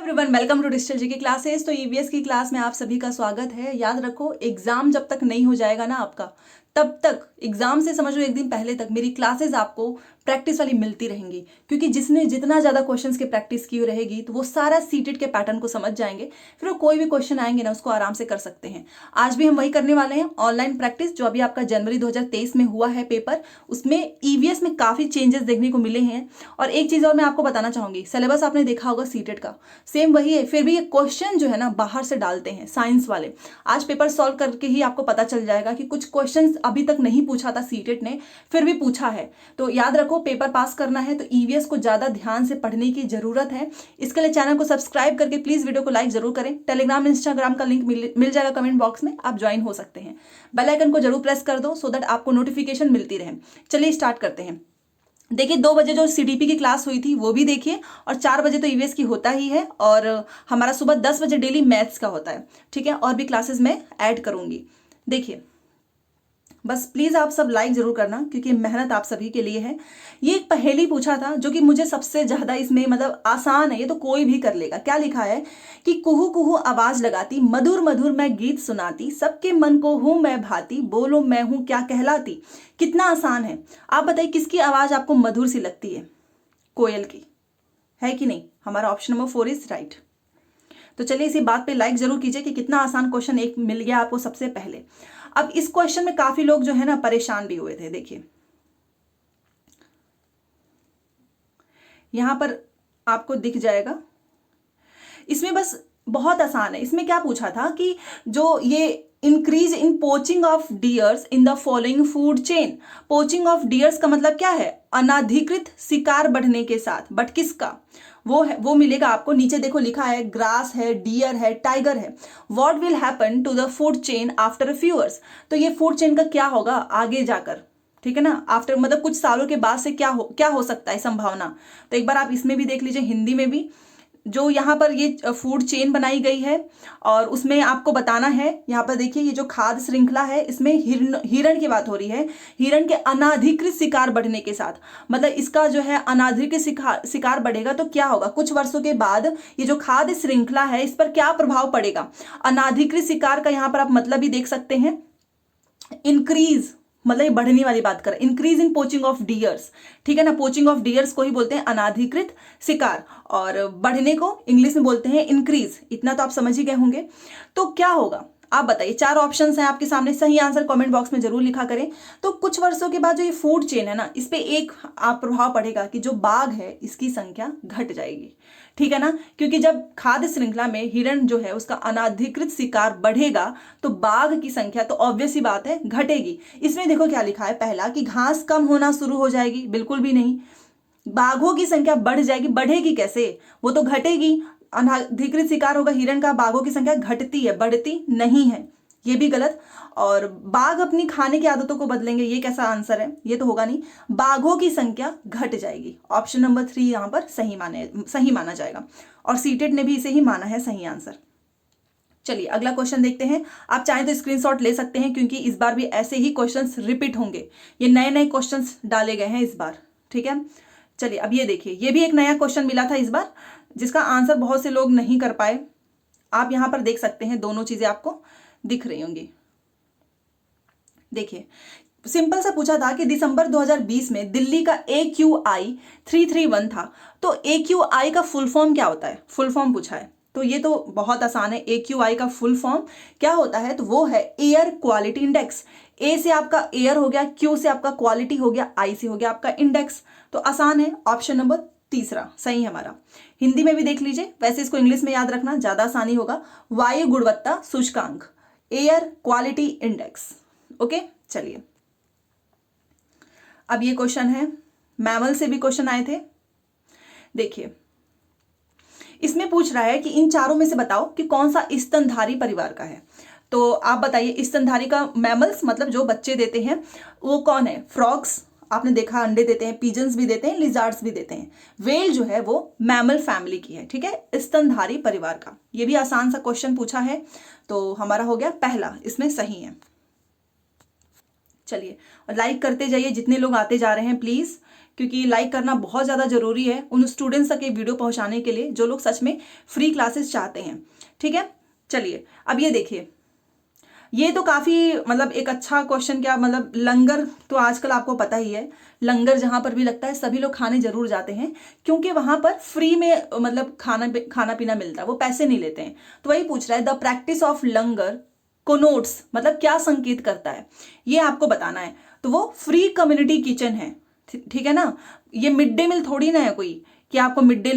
Everyone, welcome to digital GK classes. तो EVS की class में आप सभी का स्वागत है। याद रखो, एग्जाम जब तक नहीं हो जाएगा ना आपका, तब तक एग्जाम से समझ लो एक दिन पहले तक मेरी क्लासेस आपको प्रैक्टिस वाली मिलती रहेंगी, क्योंकि जिसने जितना ज़्यादा क्वेश्चंस की प्रैक्टिस की रहेगी तो वो सारा सीटेट के पैटर्न को समझ जाएंगे। फिर वो कोई भी क्वेश्चन आएंगे ना, उसको आराम से कर सकते हैं। आज भी हम वही करने वाले हैं, ऑनलाइन प्रैक्टिस। जो अभी आपका जनवरी 2023 में हुआ है पेपर, उसमें ईवीएस में काफ़ी चेंजेस देखने को मिले हैं। और एक चीज़ और मैं आपको बताना चाहूँगी, सिलेबस आपने देखा होगा सीटेट का सेम वही है, फिर भी ये क्वेश्चन जो है ना बाहर से डालते हैं साइंस वाले। आज पेपर सॉल्व करके ही आपको पता चल जाएगा कि कुछ क्वेश्चंस अभी तक नहीं पूछा था सीटेट ने, फिर भी पूछा है। तो याद रखो, पेपर पास करना है तो ईवीएस को ज़्यादा ध्यान से पढ़ने की जरूरत है। इसके लिए चैनल को सब्सक्राइब करके प्लीज़ वीडियो को लाइक जरूर करें। टेलीग्राम इंस्टाग्राम का लिंक मिल जाएगा कमेंट बॉक्स में, आप ज्वाइन हो सकते हैं। बेल आइकन को जरूर प्रेस कर दो सो दैट आपको नोटिफिकेशन मिलती रहे। चलिए स्टार्ट करते हैं। देखिए, 2 बजे जो सीडीपी की क्लास हुई थी वो भी देखिए, और 4 बजे तो ईवीएस की होता ही है, और हमारा सुबह 10 बजे डेली मैथ्स का होता है। ठीक है, और भी क्लासेस मैं ऐड करूंगी। देखिए, बस प्लीज़ आप सब लाइक जरूर करना, क्योंकि मेहनत आप सभी के लिए है। ये एक पहेली पूछा था जो कि मुझे सबसे ज़्यादा इसमें मतलब आसान है, ये तो कोई भी कर लेगा। क्या लिखा है कि कुहू कुहू आवाज लगाती, मधुर मधुर मैं गीत सुनाती, सबके मन को हूं मैं भाती, बोलो मैं हूं क्या कहलाती। कितना आसान है। आप बताइए किसकी आवाज़ आपको मधुर सी लगती है? कोयल की, है कि नहीं? हमारा ऑप्शन नंबर 4 इज राइट। तो चलिए इसी बात पे लाइक जरूर कीजिए कि कितना आसान क्वेश्चन एक मिल गया आपको सबसे पहले। अब इस क्वेश्चन में काफी लोग जो है ना परेशान भी हुए थे। देखिए, यहां पर आपको दिख जाएगा, इसमें बस बहुत आसान है। इसमें क्या पूछा था कि जो ये increase in poaching of dears in the following food chain. Poaching of dears का मतलब क्या है? अनाधिकृत शिकार बढ़ने के साथ, बट किसका? वो है, वो मिलेगा आपको। नीचे देखो लिखा है, ग्रास है, डियर है, टाइगर है। What will happen to the food chain after a few years. तो ये फूड चेन का क्या होगा आगे जाकर? ठीक है ना, आफ्टर मतलब कुछ सालों के बाद से क्या हो सकता है संभावना। तो एक बार आप इसमें भी देख लीजिए, हिंदी में भी जो यहाँ पर ये फूड चेन बनाई गई है, और उसमें आपको बताना है। यहाँ पर देखिए, ये जो खाद्य श्रृंखला है, इसमें हिरण की बात हो रही है। हिरण के अनाधिकृत शिकार बढ़ने के साथ, मतलब इसका जो है अनाधिकृत शिकार बढ़ेगा तो क्या होगा? कुछ वर्षों के बाद ये जो खाद्य श्रृंखला है, इस पर क्या प्रभाव पड़ेगा? अनाधिकृत शिकार का यहाँ पर आप मतलब भी देख सकते हैं, इंक्रीज, मतलब ये बढ़ने वाली बात कर, increase in poaching of dears. ठीक है ना, पोचिंग ऑफ डियर्स को ही बोलते हैं अनाधिकृत शिकार, और बढ़ने को इंग्लिश में बोलते हैं इंक्रीज। इतना तो आप समझ ही गए होंगे। तो क्या होगा आप बताइए? 4 ऑप्शंस हैं आपके सामने, सही आंसर कमेंट बॉक्स में जरूर लिखा करें। तो कुछ वर्षों के बाद जो ये फूड चेन है ना, इस पे एक आप प्रभाव पड़ेगा कि जो बाघ है इसकी संख्या घट जाएगी। ठीक है ना, क्योंकि जब खाद्य श्रृंखला में हिरण जो है उसका अनाधिकृत शिकार बढ़ेगा तो बाघ की संख्या तो ऑब्वियस ही बात है घटेगी। इसमें देखो क्या लिखा है, पहला कि घास कम होना शुरू हो जाएगी, बिल्कुल भी नहीं। बाघों की संख्या बढ़ जाएगी, बढ़ेगी कैसे? वो तो घटेगी। अनाधिकृत शिकार होगा हिरण का, बाघों की संख्या घटती है, बढ़ती नहीं है, ये भी गलत। और बाघ अपनी खाने की आदतों को बदलेंगे, ये कैसा आंसर है? ये तो होगा नहीं। बाघों की संख्या घट जाएगी। ऑप्शन नंबर 3 यहां पर सही माना जाएगा, और सीटेट ने भी इसे ही माना है सही आंसर। चलिए अगला क्वेश्चन देखते हैं। आप चाहें तो स्क्रीनशॉट ले सकते हैं, क्योंकि इस बार भी ऐसे ही क्वेश्चंस रिपीट होंगे। ये नए नए क्वेश्चंस डाले गए हैं इस बार। ठीक है, चलिए अब ये देखिए, ये भी एक नया क्वेश्चन मिला था इस बार, जिसका आंसर बहुत से लोग नहीं कर पाए। आप यहां पर देख सकते हैं, दोनों चीजें आपको दिख रही होंगी। देखिए, सिंपल सा पूछा था कि दिसंबर 2020 में दिल्ली का AQI 331 था। तो AQI का फुल फॉर्म क्या होता है? फुल फॉर्म पूछा है, तो ये तो बहुत आसान है। AQI का फुल फॉर्म क्या होता है? तो वो है एयर क्वालिटी इंडेक्स। ए से आपका एयर हो गया, क्यू से आपका क्वालिटी हो गया, आई से हो गया आपका इंडेक्स। तो आसान है, ऑप्शन नंबर तीसरा सही है हमारा। हिंदी में भी देख लीजिए, वैसे इसको इंग्लिश में याद रखना ज्यादा आसानी होगा। वायु गुणवत्ता सूचकांक, एयर क्वालिटी इंडेक्स। ओके, चलिए अब ये क्वेश्चन है, मैमल से भी क्वेश्चन आए थे। देखिए, इसमें पूछ रहा है कि इन चारों में से बताओ कि कौन सा स्तनधारी परिवार का है। तो आप बताइए, स्तनधारी का मैमल्स मतलब जो बच्चे देते हैं वो कौन है? फ्रॉग्स, आपने देखा अंडे देते हैं, पिजन्स भी देते हैं, लिजार्ड्स भी देते हैं। वेल जो है वो मैमल फैमिली की है। ठीक है, स्तनधारी परिवार का। ये भी आसान सा क्वेश्चन पूछा है, तो हमारा हो गया पहला, इसमें सही है। चलिए, और लाइक करते जाइए जितने लोग आते जा रहे हैं प्लीज, क्योंकि लाइक करना बहुत ज़्यादा ज़रूरी है उन स्टूडेंट्स तक ये वीडियो पहुंचाने के लिए जो लोग सच में फ्री क्लासेस चाहते हैं। ठीक है, चलिए अब ये देखिए, ये तो काफ़ी मतलब एक अच्छा क्वेश्चन, क्या मतलब लंगर तो आजकल आपको पता ही है, लंगर जहाँ पर भी लगता है सभी लोग खाने जरूर जाते हैं, क्योंकि वहाँ पर फ्री में मतलब खाना पीना मिलता है, वो पैसे नहीं लेते हैं। तो वही पूछ रहा है, द प्रैक्टिस ऑफ लंगर कोनोट्स मतलब क्या संकेत करता है, ये आपको बताना है। तो वो फ्री कम्युनिटी किचन है, ठीक है ना, ये मिड डे मील थोड़ी ना है कोई कि आपको मिड डे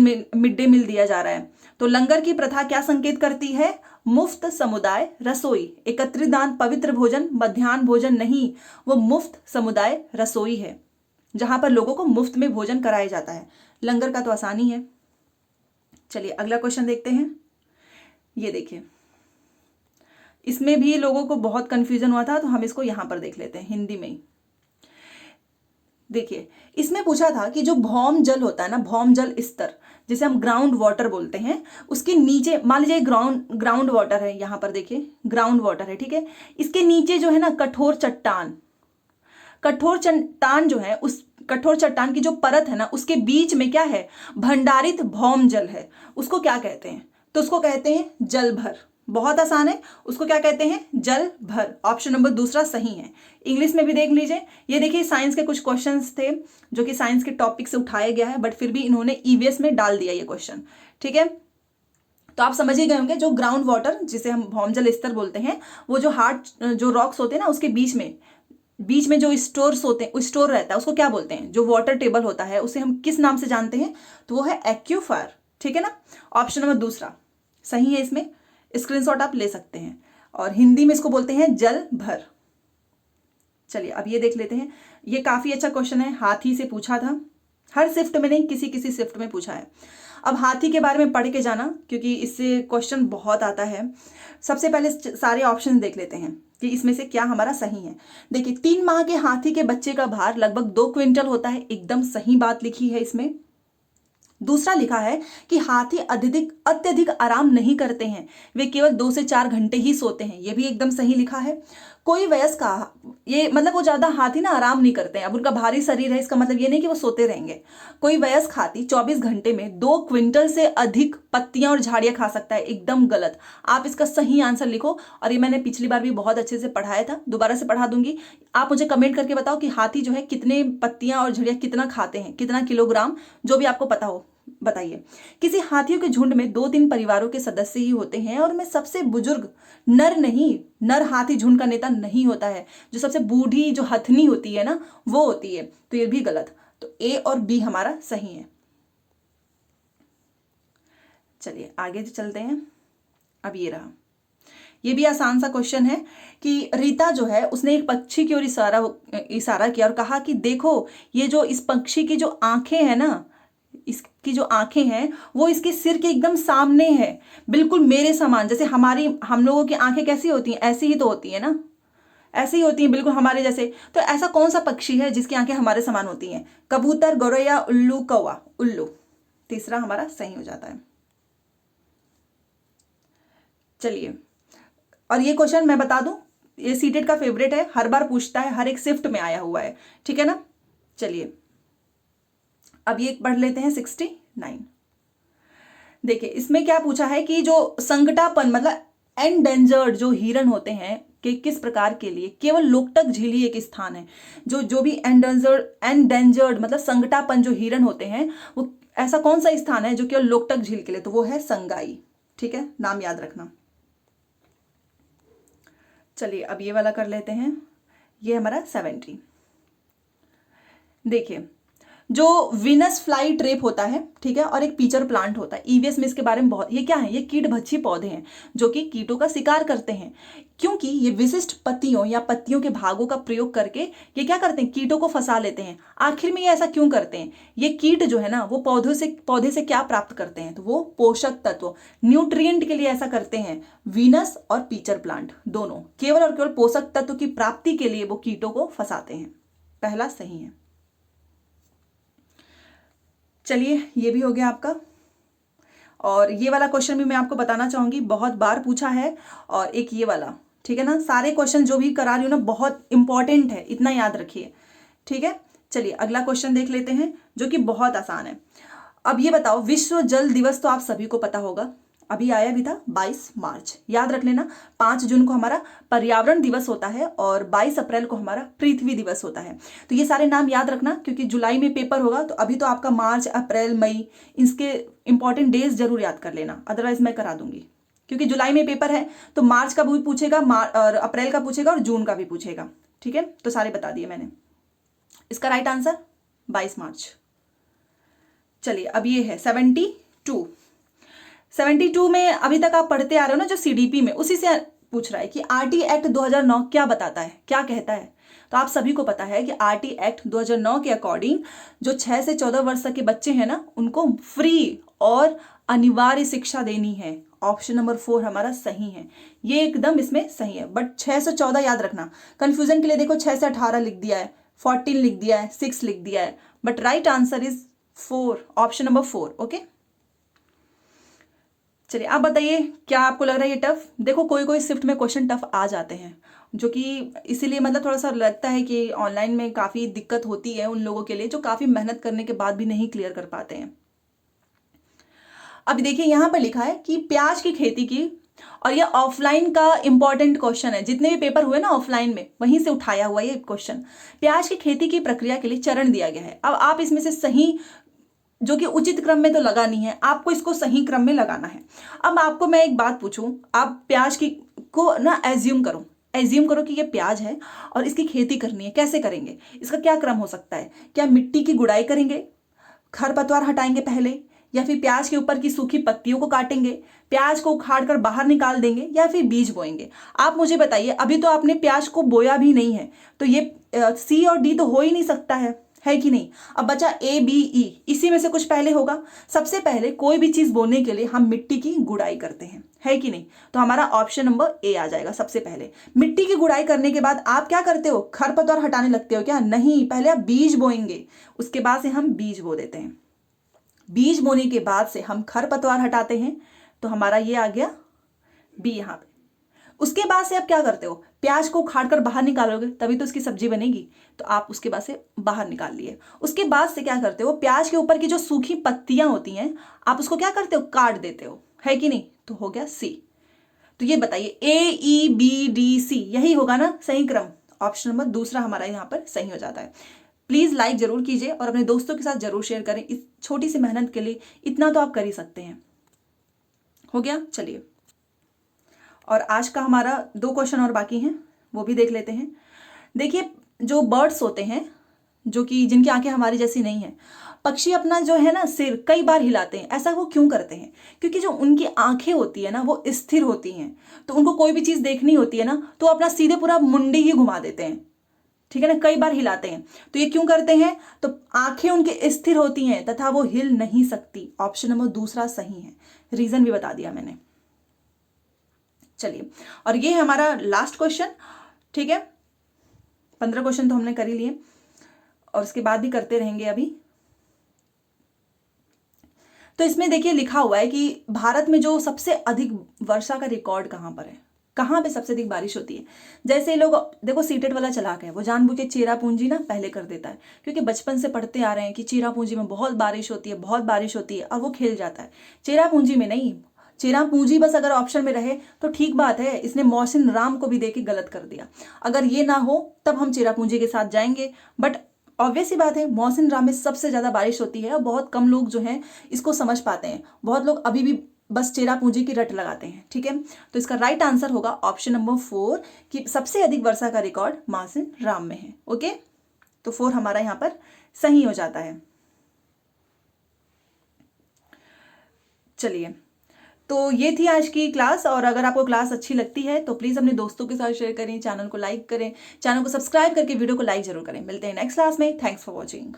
मील दिया जा रहा है। तो लंगर की प्रथा क्या संकेत करती है, मुफ्त समुदाय रसोई, एकत्रित दान, पवित्र भोजन, मध्याह्न भोजन नहीं, वो मुफ्त समुदाय रसोई है जहां पर लोगों को मुफ्त में भोजन कराया जाता है। लंगर का तो आसानी है। चलिए अगला क्वेश्चन देखते हैं। ये देखिए, इसमें भी लोगों को बहुत कंफ्यूजन हुआ था, तो हम इसको यहां पर देख लेते हैं हिंदी में ही। देखिए, इसमें पूछा था कि जो भौम जल होता है ना, भौम जल स्तर जिसे हम ग्राउंड वाटर बोलते हैं, उसके नीचे मान लीजिए ग्राउंड वाटर है, यहां पर देखिए ग्राउंड वाटर है, ठीक है, इसके नीचे जो है ना कठोर चट्टान जो है, उस कठोर चट्टान की जो परत है ना, उसके बीच में क्या है, भंडारित भौम जल है, उसको क्या कहते हैं, तो उसको कहते हैं जल भर। बहुत आसान है, उसको क्या कहते हैं, जल भर। ऑप्शन नंबर दूसरा सही है। इंग्लिश में भी देख लीजिए, ये देखिए साइंस के कुछ क्वेश्चंस थे जो कि साइंस के टॉपिक से उठाया गया है, बट फिर भी इन्होंने ईवीएस में डाल दिया ये क्वेश्चन, ठीक है। तो आप समझ ही गए होंगे, जो ग्राउंड वाटर जिसे हम भौमजल स्तर बोलते हैं, वो जो हार्ड जो रॉक्स होते हैं ना, उसके बीच में जो स्टोर्स होते हैं, स्टोर रहता है, उसको क्या बोलते हैं, जो वाटर टेबल होता है उसे हम किस नाम से जानते हैं, तो वो है एक्यूफर, ठीक है ना। ऑप्शन नंबर दूसरा सही है, इसमें स्क्रीनशॉट आप ले सकते हैं, और हिंदी में इसको बोलते हैं जल भर। चलिए अब ये देख लेते हैं, ये काफी अच्छा क्वेश्चन है, हाथी से पूछा था, हर शिफ्ट में नहीं, किसी शिफ्ट में पूछा है। अब हाथी के बारे में पढ़ के जाना, क्योंकि इससे क्वेश्चन बहुत आता है। सबसे पहले सारे ऑप्शन देख लेते हैं कि इसमें से क्या हमारा सही है। देखिए, 3 माह के हाथी के बच्चे का भार लगभग 2 क्विंटल होता है, एकदम सही बात लिखी है इसमें। दूसरा लिखा है कि हाथी अत्यधिक आराम नहीं करते हैं, वे केवल 2 से 4 घंटे ही सोते हैं, यह भी एकदम सही लिखा है। कोई वयस्क ये मतलब वो ज्यादा हाथी ना आराम नहीं करते हैं, अब उनका भारी शरीर है, इसका मतलब ये नहीं कि वो सोते रहेंगे। कोई वयस्क हाथी 24 घंटे में 2 क्विंटल से अधिक पत्तियां और झाड़ियां खा सकता है, एकदम गलत। आप इसका सही आंसर लिखो, और ये मैंने पिछली बार भी बहुत अच्छे से पढ़ाया था, दोबारा से पढ़ा दूंगी। आप मुझे कमेंट करके बताओ कि हाथी जो है कितने पत्तियां और झड़ियां कितना खाते हैं, कितना किलोग्राम, जो भी आपको पता हो बताइए। किसी हाथियों के झुंड में 2-3 परिवारों के सदस्य ही होते हैं, और में सबसे बुजुर्ग नर हाथी झुंड का नेता नहीं होता है, जो सबसे बूढ़ी जो हथनी होती है ना, वो होती है, तो ये भी गलत। तो ए और बी हमारा सही है। चलिए आगे चलते हैं। अब ये रहा, ये भी आसान सा क्वेश्चन है कि रीता जो है उसने एक पक्षी की ओर इशारा किया और कहा कि देखो, ये जो इस पक्षी की जो आंखें हैं ना, इसकी जो आंखें हैं वो इसके सिर के एकदम सामने है, बिल्कुल मेरे समान। जैसे हम लोगों की आंखें कैसी होती हैं, ऐसी ही तो होती है ना, ऐसी ही होती हैं बिल्कुल हमारे जैसे। तो ऐसा कौन सा पक्षी है जिसकी आंखें हमारे समान होती हैं, कबूतर, गौरैया, उल्लू, कौवा, उल्लू। तीसरा हमारा सही हो जाता है। चलिए, और ये क्वेश्चन मैं बता दूं, ये सीटेट का फेवरेट है, हर बार पूछता है, हर एक शिफ्ट में आया हुआ है, ठीक है ना। चलिए अब ये पढ़ लेते हैं 69। देखिए, इसमें क्या पूछा है कि जो संकटापन मतलब एंडेंजर्ड जो हिरण होते हैं कि किस प्रकार के लिए केवल लोकटक झील ही एक स्थान है। जो भी एंडेंजर्ड मतलब संकटापन जो हिरण होते हैं, वो ऐसा कौन सा स्थान है जो केवल लोकटक झील के लिए, तो वो है संगाई, ठीक है, नाम याद रखना। चलिए अब ये वाला कर लेते हैं, ये हमारा 70। देखिए, जो विनस फ्लाई ट्रेप होता है, ठीक है, और एक पीचर प्लांट होता है, ईवीएस में इसके बारे में बहुत, ये क्या है, ये कीट भक्षी पौधे हैं जो कि कीटों का शिकार करते हैं, क्योंकि ये विशिष्ट पत्तियों या पत्तियों के भागों का प्रयोग करके ये क्या करते हैं, कीटों को फंसा लेते हैं। आखिर में ये ऐसा क्यों करते हैं, ये कीट जो है ना, वो पौधे से क्या प्राप्त करते हैं, तो वो पोषक तत्व, न्यूट्रिएंट के लिए ऐसा करते हैं। विनस और पीचर प्लांट दोनों केवल और केवल पोषक तत्व की प्राप्ति के लिए वो कीटों को फंसाते हैं। पहला सही है। चलिए ये भी हो गया आपका, और ये वाला क्वेश्चन भी मैं आपको बताना चाहूंगी, बहुत बार पूछा है, और एक ये वाला, ठीक है ना। सारे क्वेश्चन जो भी करा रही हूँ ना बहुत इंपॉर्टेंट है, इतना याद रखिए, ठीक है। चलिए अगला क्वेश्चन देख लेते हैं जो कि बहुत आसान है। अब ये बताओ, विश्व जल दिवस तो आप सभी को पता होगा, अभी आया भी था 22 मार्च, याद रख लेना। 5 जून को हमारा पर्यावरण दिवस होता है और 22 अप्रैल को हमारा पृथ्वी दिवस होता है। तो ये सारे नाम याद रखना, क्योंकि जुलाई में पेपर होगा, तो अभी तो आपका मार्च, अप्रैल, मई, इसके इंपॉर्टेंट डेज जरूर याद कर लेना, अदरवाइज मैं करा दूंगी। क्योंकि जुलाई में पेपर है तो मार्च का भी पूछेगा, और अप्रैल का पूछेगा और जून का भी पूछेगा। ठीक है, तो सारे बता दिए मैंने। इसका राइट आंसर 22 मार्च। चलिए अब ये है 72 में अभी तक आप पढ़ते आ रहे हो ना, जो सीडीपी में, उसी से पूछ रहा है कि आरटी एक्ट 2009 क्या बताता है, क्या कहता है। तो आप सभी को पता है कि आरटी एक्ट 2009 के अकॉर्डिंग जो 6 से 14 वर्ष तक के बच्चे हैं ना, उनको फ्री और अनिवार्य शिक्षा देनी है। ऑप्शन नंबर 4 हमारा सही है, ये एकदम इसमें सही है। बट 6 से 14 याद रखना, कंफ्यूजन के लिए देखो 6 से 18 लिख दिया है, 14 लिख दिया है, 6 लिख दिया है, but right answer is 4, option number 4। Okay, चलिए आप बताइए, क्या आपको लग रहा है ये टफ? देखो कोई कोई शिफ्ट में क्वेश्चन टफ आ जाते हैं, जो कि इसीलिए मतलब थोड़ा सा लगता है कि ऑनलाइन में काफ़ी दिक्कत होती है उन लोगों के लिए जो काफ़ी मेहनत करने के बाद भी नहीं क्लियर कर पाते हैं। अब देखिए यहाँ पर लिखा है कि प्याज की खेती की, और ये ऑफलाइन का इंपॉर्टेंट क्वेश्चन है, जितने भी पेपर हुए ना ऑफलाइन में वहीं से उठाया हुआ ये क्वेश्चन। प्याज की खेती की प्रक्रिया के लिए चरण दिया गया है। अब आप इसमें से सही, जो कि उचित क्रम में तो लगा नहीं है, आपको इसको सही क्रम में लगाना है। अब आपको मैं एक बात पूछूं, आप प्याज की को ना एज्यूम करो कि ये प्याज है और इसकी खेती करनी है, कैसे करेंगे, इसका क्या क्रम हो सकता है? क्या मिट्टी की गुड़ाई करेंगे, खरपतवार हटाएंगे पहले, या फिर प्याज के ऊपर की सूखी पत्तियों को काटेंगे, प्याज को उखाड़ कर बाहर निकाल देंगे, या फिर बीज बोएंगे? आप मुझे बताइए, अभी तो आपने प्याज को बोया भी नहीं है, तो ये सी और डी तो हो ही नहीं सकता है कि नहीं? अब बचा ए, बी, ई, इसी में से कुछ पहले होगा। सबसे पहले कोई भी चीज बोने के लिए हम मिट्टी की गुड़ाई करते हैं, है कि नहीं? तो हमारा ऑप्शन नंबर ए आ जाएगा। सबसे पहले मिट्टी की गुड़ाई करने के बाद आप क्या करते हो? खरपतवार हटाने लगते हो क्या? नहीं, पहले आप बीज बोएंगे, उसके बाद से हम बीज बो देते हैं। बीज बोने के बाद से हम खरपतवार हटाते हैं, तो हमारा ये आ गया बी यहाँ पे। उसके बाद से आप क्या करते हो? प्याज को उखाड़ कर बाहर निकालोगे, तभी तो उसकी सब्जी बनेगी, तो आप उसके बाद से बाहर निकाल लिए। उसके बाद से क्या करते हो? प्याज के ऊपर की जो सूखी पत्तियां होती हैं, आप उसको क्या करते हो? काट देते हो, है कि नहीं? तो हो गया सी। तो ये बताइए ए, ई, बी, डी, सी, यही होगा ना सही क्रम? ऑप्शन नंबर दूसरा हमारा यहाँ पर सही हो जाता है। प्लीज लाइक जरूर कीजिए और अपने दोस्तों के साथ जरूर शेयर करें। इस छोटी सी मेहनत के लिए इतना तो आप कर ही सकते हैं। हो गया, चलिए। और आज का हमारा 2 क्वेश्चन और बाकी हैं, वो भी देख लेते हैं। देखिए, जो बर्ड्स होते हैं, जो कि जिनकी आंखें हमारी जैसी नहीं है, पक्षी अपना जो है ना सिर कई बार हिलाते हैं। ऐसा वो क्यों करते हैं? क्योंकि जो उनकी आंखें होती है ना वो स्थिर होती हैं, तो उनको कोई भी चीज देखनी होती है ना तो अपना सीधे पूरा मुंडी ही घुमा देते हैं, ठीक है ना, कई बार हिलाते हैं। तो ये क्यों करते हैं? तो आंखें उनके स्थिर होती हैं तथा वो हिल नहीं सकती। ऑप्शन नंबर दूसरा सही है, रीजन भी बता दिया मैंने। चलिए, और ये है हमारा लास्ट क्वेश्चन, ठीक है। 15 क्वेश्चन तो हमने कर ही लिए और उसके बाद भी करते रहेंगे अभी। तो इसमें देखिए लिखा हुआ है कि भारत में जो सबसे अधिक वर्षा का रिकॉर्ड कहाँ पर है, कहाँ पे सबसे अधिक बारिश होती है। जैसे लोग देखो सीटेट वाला चलाक है, वो जानबूझ के चेरापूंजी ना पहले कर देता है, क्योंकि बचपन से पढ़ते आ रहे हैं कि चेरापूंजी में बहुत बारिश होती है, बहुत बारिश होती है, और वो खेल जाता है। चेरापूंजी में नहीं, चेरापूंजी बस अगर ऑप्शन में रहे तो ठीक बात है। इसने मौसिन राम को भी देके गलत कर दिया। अगर ये ना हो तब हम चेरापूंजी के साथ जाएंगे, बट ऑब्वियस ही बात है मौसिन राम में सबसे ज्यादा बारिश होती है और बहुत कम लोग जो हैं इसको समझ पाते हैं। बहुत लोग अभी भी बस चेरापूंजी की रट लगाते हैं, ठीक है। तो इसका राइट आंसर होगा ऑप्शन नंबर 4 कि सबसे अधिक वर्षा का रिकॉर्ड मौसिन राम में है। ओके, तो 4 हमारा यहां पर सही हो जाता है। चलिए, तो ये थी आज की क्लास, और अगर आपको क्लास अच्छी लगती है तो प्लीज़ अपने दोस्तों के साथ शेयर करें, चैनल को लाइक करें, चैनल को सब्सक्राइब करके वीडियो को लाइक जरूर करें। मिलते हैं नेक्स्ट क्लास में। Thanks for watching.